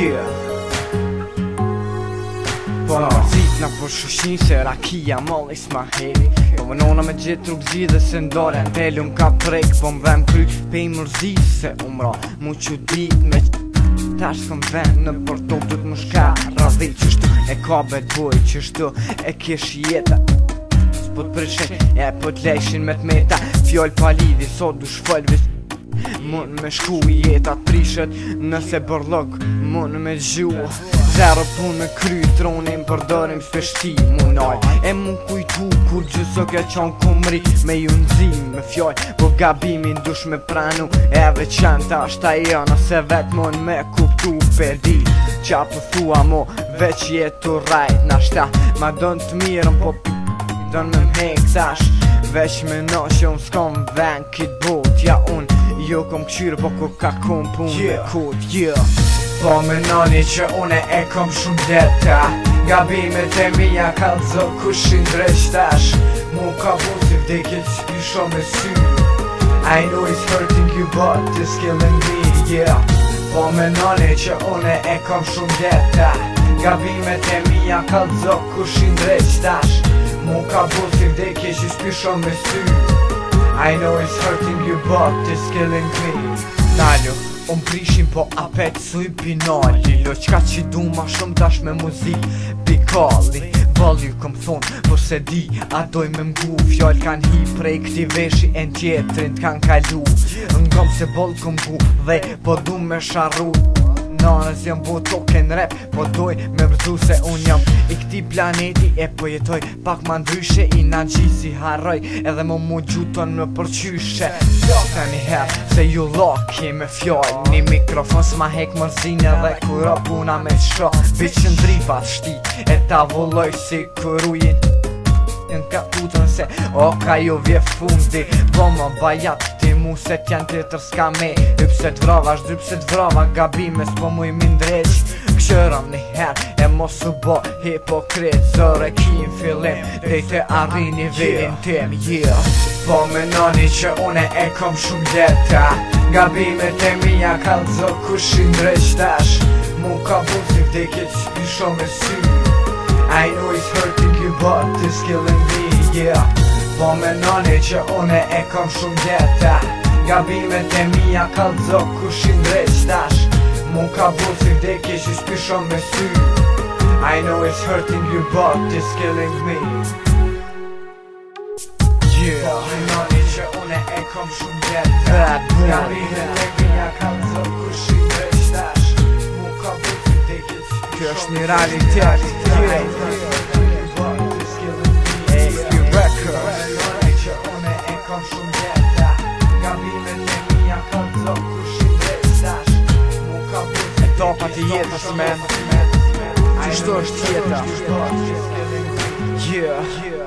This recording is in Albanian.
Yeah. Po në mërzit në për shushin se rakia molli s'ma heri. Po vënona me gjithë rrugzi dhe se ndore në telu m'ka prek. Po m'dhem kry pe i mërzit se umra mu që dit me tash s'kom ven në për top du t'mu shka radhi. Qështu e ka bad boy, qështu e kish jeta s'po t'prishin, e po t'lejshin me t'meta. Fjall pa lidi, sot du shfall vis mun me shku jeta t'prishet nëse bërlog mun me gju. Zero pun me kry tronin përdorim s'peshti munaj. E mu kujtu kur gjëso ke qon kumri me ju nëzim me fjall. Po gabimin dush me pranu e veçanta ashta jo nëse vet mun me kuptu perdi. Qa po thua mo veç jetu rajt nashta ma don t'mirën po don me m'hek tash. Veç me no që unë s'kom ven kit bot. Ja unë jo kom kqyre po ku ka kom pun me kut. Po me noni që une e kom shumë deta. Gabimet e mija kalzo kushin dreshtash. Mu ka bu si vdekjet s'pisho me sy. I know it's hurting you but it's killing me, yeah. Po me noni që une e kom shumë deta. Gabimet e mija kalzo kushin dreshtash. Mu ka bu si vdekjet s'pisho me sy. I know it's hurting you but it's killing me. Nalju unë prishin po apet suj pinali. Lo qka që du ma shumë tash me muzik pikalli. Valju kom thonë po se di a doj me mgu. Fjall kan hi prej këti veshi e n'tjetrin t'kan kalu. Ngom se bol kom gu dhe po du me sharu. Nanës jam bo token rap po doj me vërzu se unë jam i këti planeti. E po jetoj pak ma ndryshe i na gji si harroj. Edhe mu gjuton me përqyshe. Fjallë një her se ju laki me fjall. Një mikrofon s'ma hek mërzin edhe kura puna me sho. Bicën dripat shti e ta vulloj si kurujin në kaputën se oka ju vje fundi. Po më bajat ti mu se t'jan të tërska me. Ypse t'vrava, shdypse t'vrava gabime s'po mu i mindreq. Këshëram një her e mos u bo hipokrit. Zore ki fillim dhe te arri nivelin tim, yeah. Po me noni që une e kom shumë deta. Gabimet e mija kalzo kushin dreshtash. Mu ka bu si vdekjet s'pisho me sy. I know it's hurting you but it's killing me, yeah. Po me noni që une e kom shumë deta. Gabimet e mija kalzo kushin dreshtash. Mu ka bu si vdekje që s'pisho me sy. I know it's hurting you but it's killing me, yeah. Po me noni që une e kom shumë deta. Gabimet e mija kalzo kushin dreshtash. Mu ka bu si vdekje që s'pisho me sy. Kjo është një realitet, topa të jetës men. Qështu është jeta? Yeah.